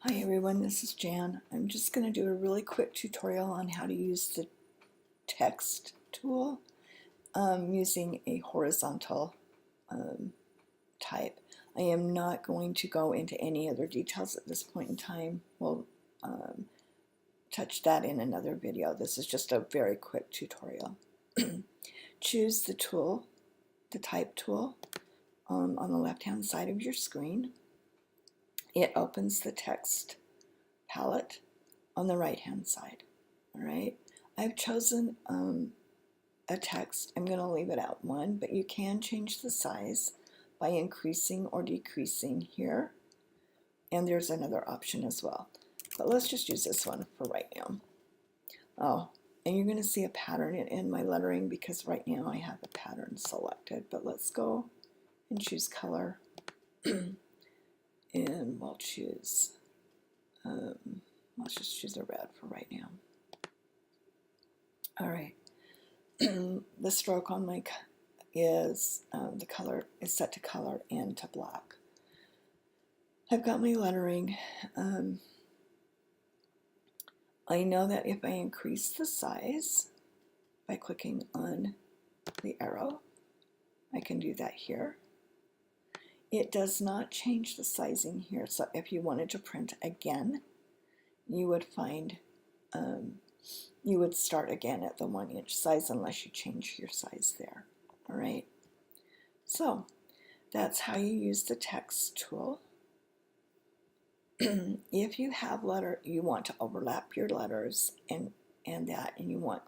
Hi everyone, this is Jan. I'm just going to do a really quick tutorial on how to use the text tool using a horizontal type. I am not going to go into any other details at this point in time. We'll touch that in another video. This is just a very quick tutorial. Choose the tool, the type tool, on the left hand side of your screen. It opens the text palette on the right hand side. All right, I've chosen a text. I'm going to leave it at 1, but you can change the size by increasing or decreasing here, and there's another option as well, but let's just use this one for right now. Oh, and you're going to see a pattern in my lettering because right now I have a pattern selected, but let's go and choose color and we'll choose let's just choose a red for right now. All right. The stroke on my is the color is set to color and to black. I've got my lettering. I know that if I increase the size by clicking on the arrow, I can do that here. It does not change the sizing here, so if you wanted to print again, you would find you would start again at the 1-inch size unless you change your size there. All right, so that's how you use the text tool. If you have you want to overlap your letters and you want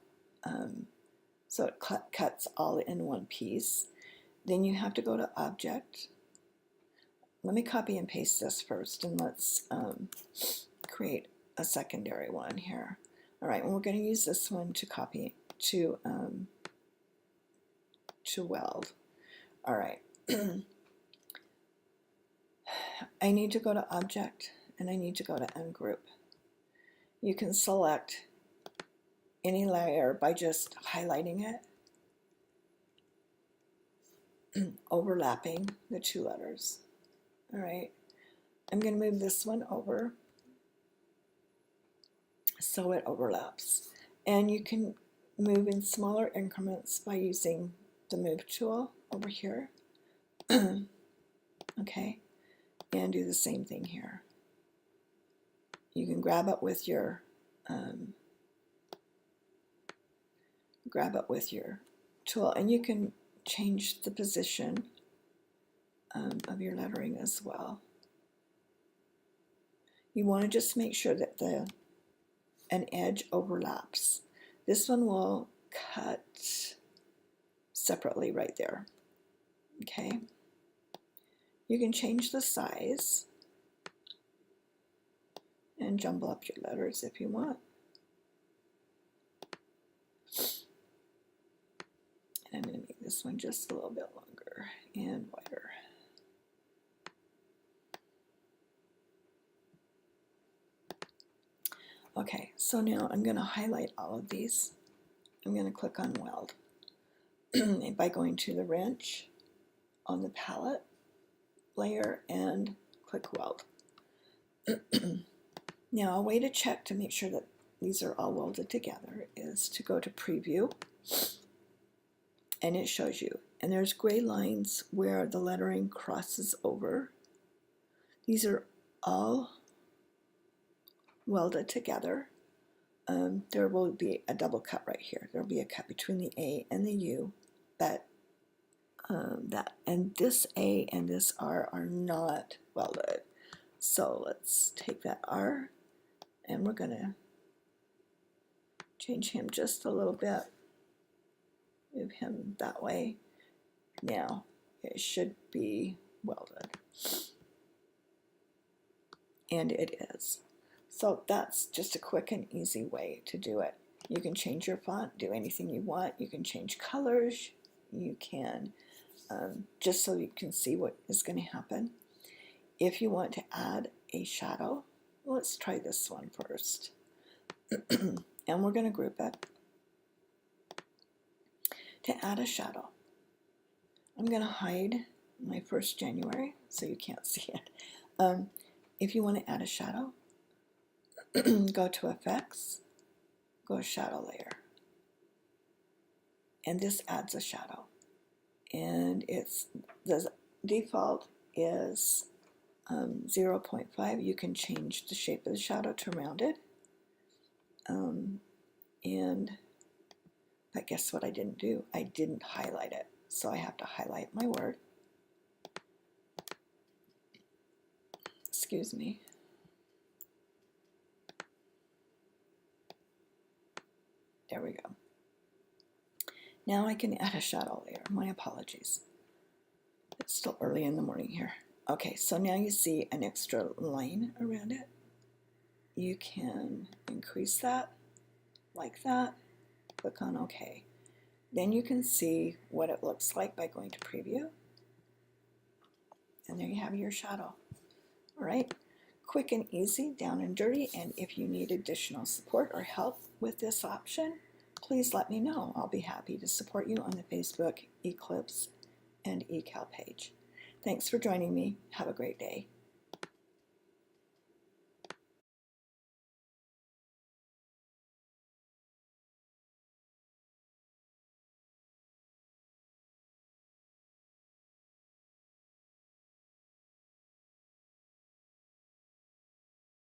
so it cuts all in one piece, then you have to go to Object. Let me copy and paste this first, and let's create a secondary one here. All right, and we're going to use this one to copy to Weld. All right. I need to go to Object and I need to go to Ungroup. You can select any layer by just highlighting it, overlapping the two letters. All right, I'm going to move this one over so it overlaps. And you can move in smaller increments by using the Move tool over here. Okay, and do the same thing here. You can grab it with your tool, and you can change the position of your lettering as well. You want to just make sure that an edge overlaps. This one will cut separately right there. Okay. You can change the size and jumble up your letters if you want. And I'm going to make this one just a little bit longer and wider. Okay, so now I'm going to highlight all of these. I'm going to click on Weld by going to the wrench on the palette layer and click Weld. Now, a way to check to make sure that these are all welded together is to go to Preview, and it shows you. And there's gray lines where the lettering crosses over. These are all welded together. There will be a double cut right here. There will be a cut between the A and the U, but and this A and this R are not welded. So let's take that R, and we're going to change him just a little bit. Move him that way. Now it should be welded, and it is. So that's just a quick and easy way to do it. You can change your font, do anything you want. You can change colors. You can, just so you can see what is going to happen. If you want to add a shadow, let's try this one first. And we're going to group it. To add a shadow, I'm going to hide my 1st January so you can't see it. If you want to add a shadow, go to Effects, go Shadow Layer. And this adds a shadow. And the default is 0.5. You can change the shape of the shadow to rounded. But guess what I didn't do? I didn't highlight it. So I have to highlight my word. Excuse me. There we go. Now I can add a shadow layer. My apologies. It's still early in the morning here. Okay, so now you see an extra line around it. You can increase that like that. Click on OK. Then you can see what it looks like by going to Preview. And there you have your shadow. All right, quick and easy, down and dirty. And if you need additional support or help with this option, please let me know. I'll be happy to support you on the Facebook, Eclipse, and Ecal page. Thanks for joining me. Have a great day.